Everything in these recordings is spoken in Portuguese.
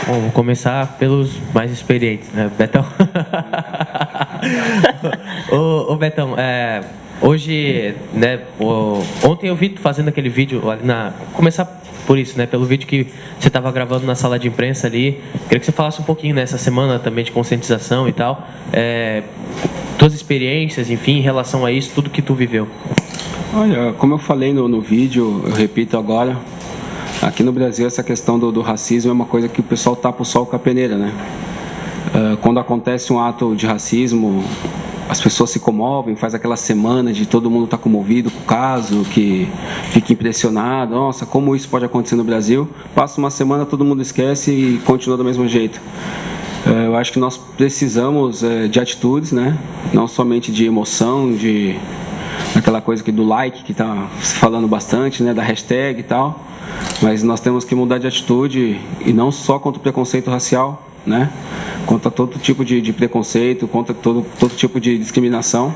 Bom, vou começar pelos mais experientes, né, Betão? Ô Betão, hoje, né, ontem eu vi tu fazendo aquele vídeo ali começar por isso, né, pelo vídeo que você estava gravando na sala de imprensa ali. Queria que você falasse um pouquinho nessa semana também de conscientização e tal, tuas experiências, enfim, em relação a isso, tudo que tu viveu. Olha, como eu falei no vídeo, eu repito agora, aqui no Brasil essa questão do racismo é uma coisa que o pessoal tapa o sol com a peneira, né? Quando acontece um ato de racismo, as pessoas se comovem, faz aquela semana de todo mundo estar comovido com o caso, que fica impressionado, nossa, como isso pode acontecer no Brasil. Passa uma semana, todo mundo esquece e continua do mesmo jeito. Eu acho que nós precisamos de atitudes, né? Não somente de emoção, de aquela coisa que do like que está se falando bastante, né? Da hashtag e tal. Mas nós temos que mudar de atitude, e não só contra o preconceito racial, né? Contra todo tipo de preconceito, contra todo tipo de discriminação.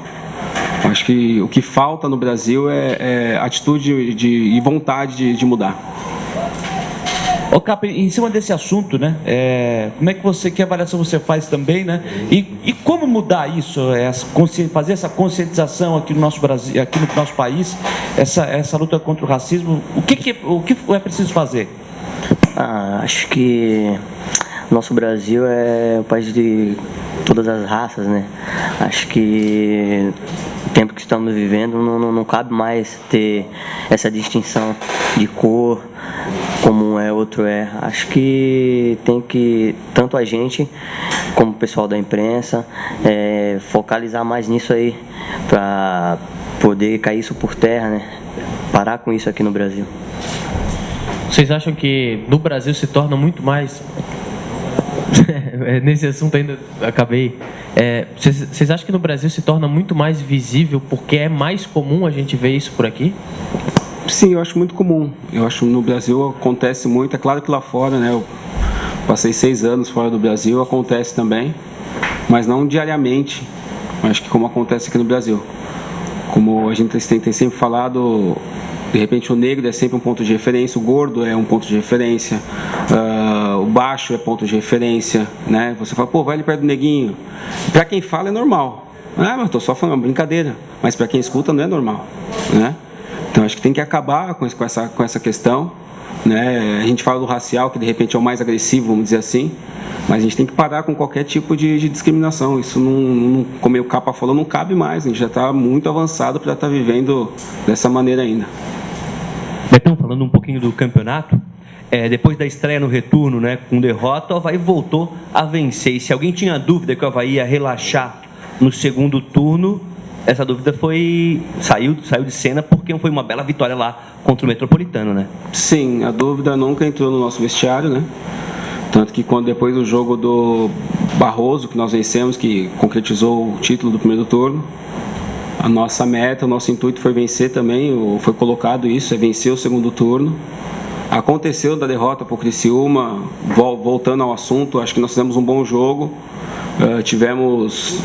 Acho que o que falta no Brasil é atitude e vontade de mudar. Ô Capa, em cima desse assunto, né? Como é que avaliação você faz também, né? E como mudar isso, fazer essa conscientização aqui no nosso Brasil, aqui no nosso país, essa luta contra o racismo? O que é preciso fazer? Acho que nosso Brasil é o país de todas as raças, né? Acho que o tempo que estamos vivendo não cabe mais ter essa distinção de cor, como um é, outro é. Acho que tem que, tanto a gente como o pessoal da imprensa, focalizar mais nisso aí, para poder cair isso por terra, né? Parar com isso aqui no Brasil. Vocês acham que no Brasil se torna muito mais... Nesse assunto ainda acabei. Vocês acham que no Brasil se torna muito mais visível porque é mais comum a gente ver isso por aqui? Sim, eu acho muito comum. Eu acho que no Brasil acontece muito. É claro que lá fora, né? Eu passei 6 anos fora do Brasil, acontece também, mas não diariamente. Acho que como acontece aqui no Brasil. Como a gente tem sempre falado, de repente o negro é sempre um ponto de referência, o gordo é um ponto de referência, o baixo é ponto de referência, né? Você fala, pô, vai ali perto do neguinho. Para quem fala é normal. Mas estou só falando, é uma brincadeira. Mas para quem escuta não é normal, né? Então acho que tem que acabar com essa questão, né? A gente fala do racial, que de repente é o mais agressivo, vamos dizer assim, mas a gente tem que parar com qualquer tipo de discriminação. Isso, não, como o Capa falou, não cabe mais. A gente já está muito avançado para estar vivendo dessa maneira ainda. Betão, falando um pouquinho do campeonato, depois da estreia no retorno, né, com derrota, o Avaí voltou a vencer. E se alguém tinha dúvida que o Avaí ia relaxar no segundo turno, essa dúvida saiu de cena, porque foi uma bela vitória lá contra o Metropolitano, né? Sim, a dúvida nunca entrou no nosso vestiário, né? Tanto que quando depois do jogo do Barroso, que nós vencemos, que concretizou o título do primeiro turno, a nossa meta, o nosso intuito foi vencer também, foi colocado isso, é vencer o segundo turno. Aconteceu da derrota para o Criciúma, voltando ao assunto, acho que nós fizemos um bom jogo.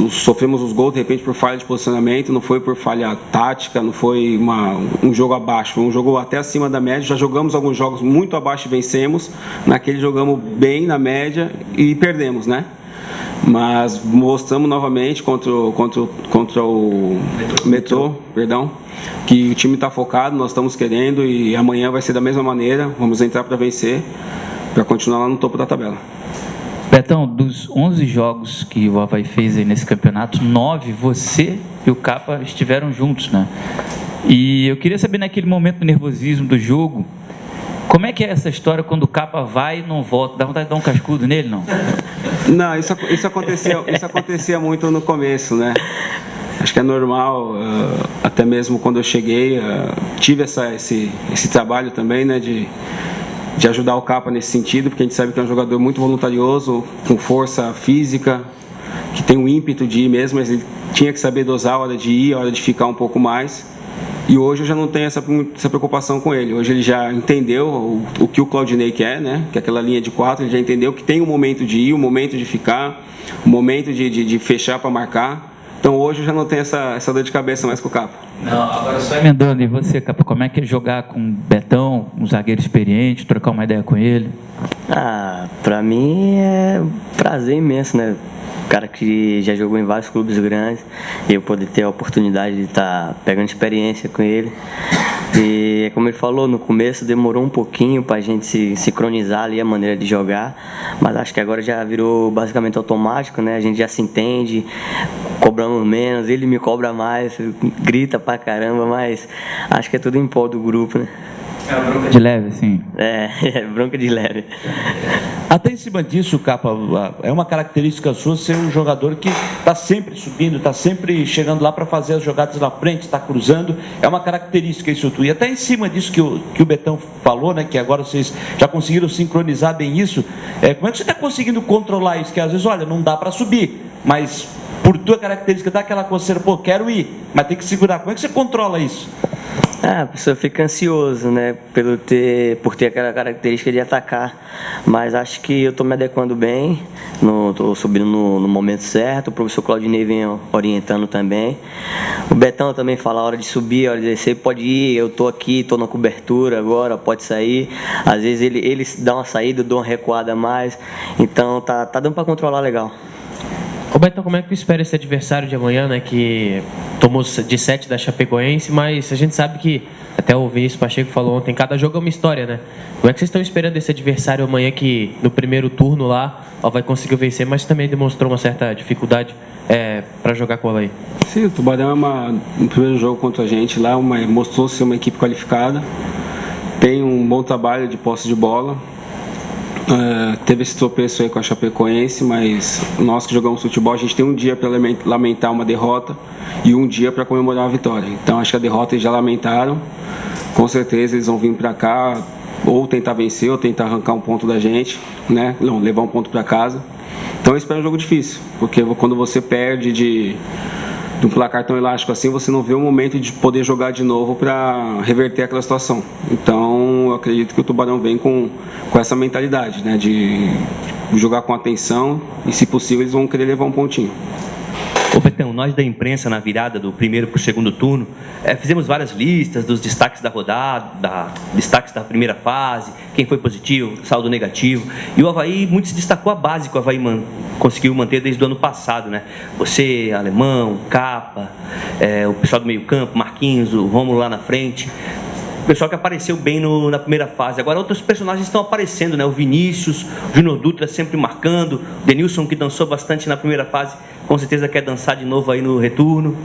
Sofremos os gols de repente por falha de posicionamento, não foi por falha tática, não foi um jogo abaixo, foi um jogo até acima da média. Já jogamos alguns jogos muito abaixo e vencemos, naquele jogamos bem na média e perdemos, né? Mas mostramos novamente contra o Metrô, que o time está focado, nós estamos querendo, e amanhã vai ser da mesma maneira, vamos entrar para vencer, para continuar lá no topo da tabela. Betão, dos 11 jogos que o Avaí fez aí nesse campeonato, 9 você e o Capa estiveram juntos, né? E eu queria saber, naquele momento do nervosismo do jogo, como é que é essa história quando o Capa vai e não volta? Dá vontade de dar um cascudo nele, não? Não, isso acontecia muito no começo, né? Acho que é normal, até mesmo quando eu cheguei, tive esse trabalho também, né, de ajudar o Capa nesse sentido, porque a gente sabe que é um jogador muito voluntarioso, com força física, que tem um ímpeto de ir mesmo, mas ele tinha que saber dosar a hora de ir, a hora de ficar um pouco mais. E hoje eu já não tenho essa preocupação com ele. Hoje ele já entendeu o que o Claudinei quer, né? Que é aquela linha de 4, ele já entendeu que tem um momento de ir, um momento de ficar, um momento de fechar para marcar. Então hoje eu já não tenho essa dor de cabeça mais com o Capa. Não, agora só emendando, e você, Capa, como é que é jogar com o Betão, um zagueiro experiente, trocar uma ideia com ele? Pra mim é um prazer imenso, né? O cara que já jogou em vários clubes grandes e eu poder ter a oportunidade de estar pegando experiência com ele. E como ele falou, no começo demorou um pouquinho para a gente se sincronizar ali a maneira de jogar, mas acho que agora já virou basicamente automático, né? A gente já se entende, cobramos menos, ele me cobra mais, grita pra caramba, mas acho que é tudo em prol do grupo, né? É uma bronca de leve, assim. É bronca de leve. Até em cima disso, Capa, é uma característica sua ser um jogador que está sempre subindo, está sempre chegando lá para fazer as jogadas na frente, está cruzando, é uma característica isso tudo. E até em cima disso que o Betão falou, né, que agora vocês já conseguiram sincronizar bem isso, como é que você está conseguindo controlar isso? Que às vezes, olha, não dá para subir, mas por tua característica dá aquela coceira, pô, quero ir, mas tem que segurar. Como é que você controla isso? A pessoa fica ansioso, né, por ter aquela característica de atacar, mas acho que eu estou me adequando bem, estou subindo no momento certo, o professor Claudinei vem orientando também, o Betão também fala a hora de subir, a hora de descer, pode ir, eu estou aqui, estou na cobertura agora, pode sair, às vezes ele dá uma saída, eu dou uma recuada a mais, então tá dando para controlar legal. Ô Betão, como é que tu espera esse adversário de amanhã, né, que tomou de 7 da Chapecoense, mas a gente sabe que, até o Vinícius Pacheco falou ontem, cada jogo é uma história, né? Como é que vocês estão esperando esse adversário amanhã que no primeiro turno lá vai conseguir vencer, mas também demonstrou uma certa dificuldade para jogar com o Avaí? Sim, o Tubarão no primeiro jogo contra a gente lá, mostrou-se uma equipe qualificada, tem um bom trabalho de posse de bola. Teve esse tropeço aí com a Chapecoense, mas nós que jogamos futebol, a gente tem um dia para lamentar uma derrota e um dia para comemorar a vitória. Então acho que a derrota eles já lamentaram, com certeza eles vão vir para cá ou tentar vencer ou tentar arrancar um ponto da gente, né? Não, levar um ponto para casa. Então eu espero um jogo difícil, porque quando você perde de um placar tão elástico assim, você não vê o momento de poder jogar de novo para reverter aquela situação. Então, eu acredito que o Tubarão vem com essa mentalidade, né, de jogar com atenção e, se possível, eles vão querer levar um pontinho. Ô Betão, nós da imprensa, na virada do primeiro para o segundo turno, fizemos várias listas dos destaques da rodada, destaques da primeira fase, quem foi positivo, saldo negativo, e o Avaí muito se destacou a base que o Avaí conseguiu manter desde o ano passado, né? Você, Alemão, Capa, o pessoal do meio campo, Marquinhos, o Rômulo lá na frente, o pessoal que apareceu bem na primeira fase. Agora outros personagens estão aparecendo, né? O Vinícius, o Júnior Dutra sempre marcando, o Denilson, que dançou bastante na primeira fase, com certeza quer dançar de novo aí no retorno.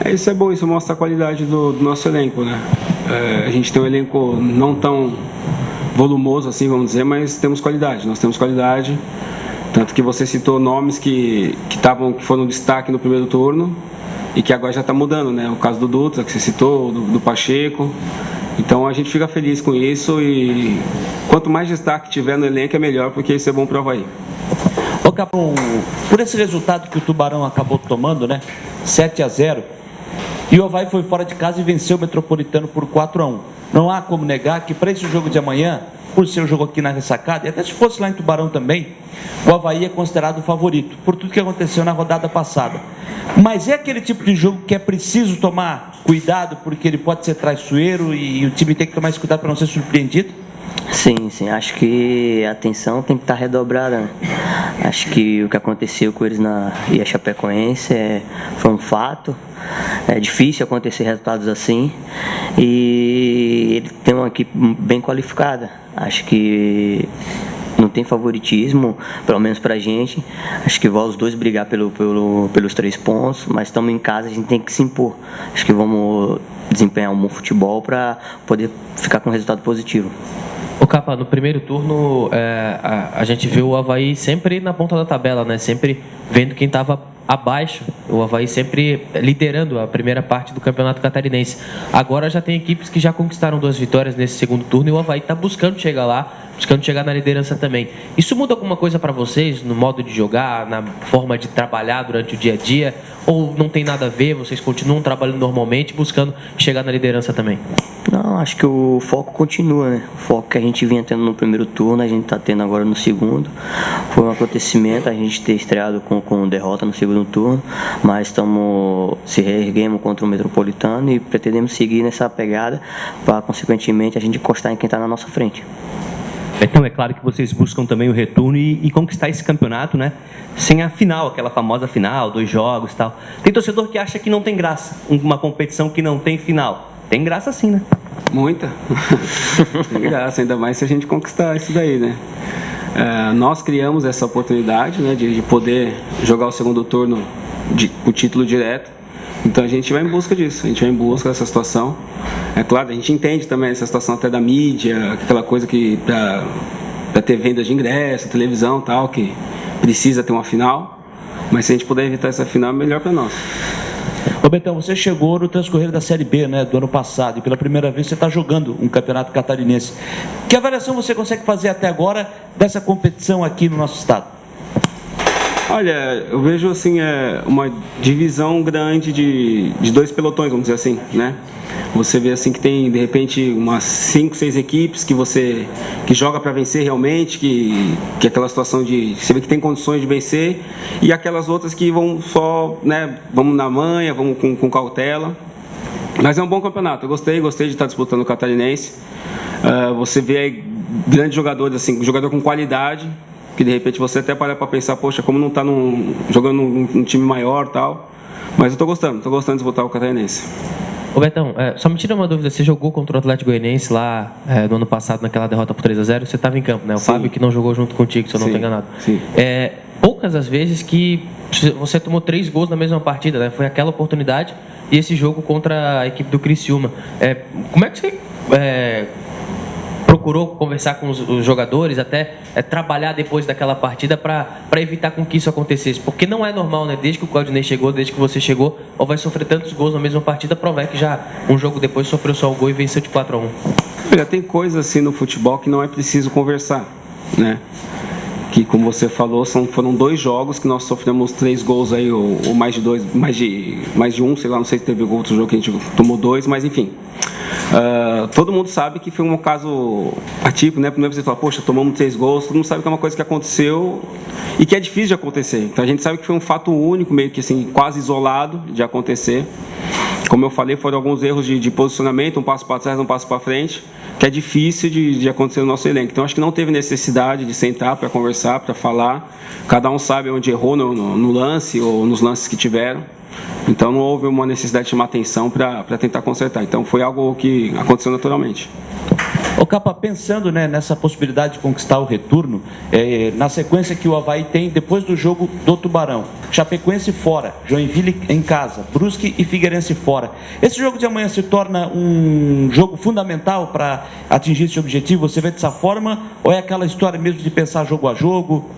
Isso é bom, isso mostra a qualidade do nosso elenco, né? A gente tem um elenco não tão volumoso assim, vamos dizer, mas temos qualidade, nós temos qualidade. Tanto que você citou nomes que foram destaque no primeiro turno e que agora já está mudando, né? O caso do Dutra, que você citou, do Pacheco. Então a gente fica feliz com isso e quanto mais destaque tiver no elenco é melhor, porque isso é bom para o Avaí. Ô Capão, por esse resultado que o Tubarão acabou tomando, né, 7-0, e o Avaí foi fora de casa e venceu o Metropolitano por 4-1. Não há como negar que para esse jogo de amanhã, por ser o jogo aqui na ressacada, e até se fosse lá em Tubarão também, o Avaí é considerado o favorito, por tudo que aconteceu na rodada passada. Mas é aquele tipo de jogo que é preciso tomar cuidado, porque ele pode ser traiçoeiro e o time tem que tomar esse cuidado para não ser surpreendido? Sim, acho que a atenção tem que estar redobrada, né? Acho que o que aconteceu com eles e a Chapecoense foi um fato. É difícil acontecer resultados assim e ele tem uma equipe bem qualificada. Acho que não tem favoritismo, pelo menos pra gente. Acho que vão os dois brigar pelos 3 pontos, mas estamos em casa, a gente tem que se impor. Acho que vamos desempenhar um bom futebol para poder ficar com um resultado positivo. O Capa, no primeiro turno, a gente viu o Avaí sempre na ponta da tabela, né? Sempre vendo quem estava abaixo, o Avaí sempre liderando a primeira parte do Campeonato Catarinense. Agora já tem equipes que já conquistaram 2 vitórias nesse segundo turno e o Avaí está buscando chegar lá, buscando chegar na liderança também. Isso muda alguma coisa para vocês no modo de jogar, na forma de trabalhar durante o dia a dia? Ou não tem nada a ver, vocês continuam trabalhando normalmente, buscando chegar na liderança também? Não, acho que o foco continua, né? O foco que a gente vinha tendo no primeiro turno, a gente está tendo agora no segundo. Foi um acontecimento a gente ter estreado com derrota no segundo turno, mas estamos se reerguemos contra o Metropolitano e pretendemos seguir nessa pegada para, consequentemente, a gente encostar em quem está na nossa frente. Então, é claro que vocês buscam também o retorno e conquistar esse campeonato, né? Sem a final, aquela famosa final, 2 jogos e tal. Tem torcedor que acha que não tem graça, uma competição que não tem final. Tem graça sim, né? Muita. Tem graça, ainda mais se a gente conquistar isso daí, né? Nós criamos essa oportunidade, né, de poder jogar o segundo turno com o título direto. Então a gente vai em busca disso, a gente vai em busca dessa situação. É claro, a gente entende também essa situação até da mídia, aquela coisa que para ter venda de ingresso, televisão e tal, que precisa ter uma final. Mas se a gente puder evitar essa final, é melhor para nós. Ô Betão, você chegou no transcorrer da Série B, né, do ano passado, e pela primeira vez você está jogando um campeonato catarinense. Que avaliação você consegue fazer até agora dessa competição aqui no nosso estado? Olha, eu vejo assim uma divisão grande de 2 pelotões, vamos dizer assim, né? Você vê assim que tem de repente umas 5, 6 equipes que joga para vencer realmente, que é aquela situação de você vê que tem condições de vencer, e aquelas outras que vão só, né? Vamos na manha, vamos com cautela. Mas é um bom campeonato. Eu gostei de estar disputando o catarinense. Você vê aí grandes jogadores assim, jogador com qualidade, que de repente você até para pensar, poxa, como não está jogando num time maior e tal. Mas eu estou gostando de disputar o catarinense. Ô Betão, só me tira uma dúvida, você jogou contra o Atlético Goianiense lá no ano passado, naquela derrota por 3-0, você estava em campo, né? O Sim. Fábio que não jogou junto contigo, se eu não estou enganado. Sim. Poucas as vezes que você tomou 3 gols na mesma partida, né? Foi aquela oportunidade e esse jogo contra a equipe do Criciúma. Como é que você procurou conversar com os jogadores, até trabalhar depois daquela partida para evitar com que isso acontecesse? Porque não é normal, né? Desde que o Claudinei chegou, desde que você chegou, ou vai sofrer tantos gols na mesma partida, provar que já um jogo depois sofreu só um gol e venceu de 4-1. Olha, tem coisas assim no futebol que não é preciso conversar, né? Que, como você falou, foram 2 jogos que nós sofremos 3 gols aí, ou mais de 2, mais de 1, sei lá, não sei se teve outro jogo que a gente tomou 2, mas enfim. Todo mundo sabe que foi um caso atípico, né? Primeiro você fala, poxa, tomamos 3 gols, todo mundo sabe que é uma coisa que aconteceu e que é difícil de acontecer. Então a gente sabe que foi um fato único, meio que assim, quase isolado de acontecer. Como eu falei, foram alguns erros de posicionamento, um passo para trás, um passo para frente, que é difícil de acontecer no nosso elenco. Então acho que não teve necessidade de sentar para conversar, para falar. Cada um sabe onde errou no lance ou nos lances que tiveram. Então não houve uma necessidade de chamar atenção para tentar consertar. Então foi algo que aconteceu naturalmente. Ô Capa, pensando, né, nessa possibilidade de conquistar o retorno, na sequência que o Avaí tem depois do jogo do Tubarão, Chapecoense fora, Joinville em casa, Brusque e Figueirense fora. Esse jogo de amanhã se torna um jogo fundamental para atingir esse objetivo? Você vê dessa forma ou é aquela história mesmo de pensar jogo a jogo?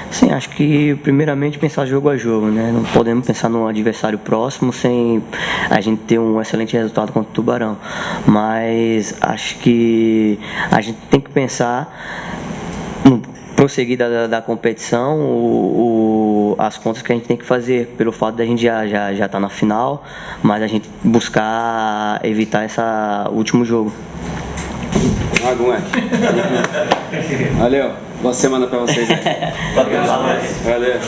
Sim, acho que primeiramente pensar jogo a jogo, né? Não podemos pensar num adversário próximo sem a gente ter um excelente resultado contra o Tubarão. Mas acho que a gente tem que pensar no prosseguir da competição, as contas que a gente tem que fazer, pelo fato da gente já estar na final, mas a gente buscar evitar esse último jogo. Valeu. Boa semana para vocês. Valeu.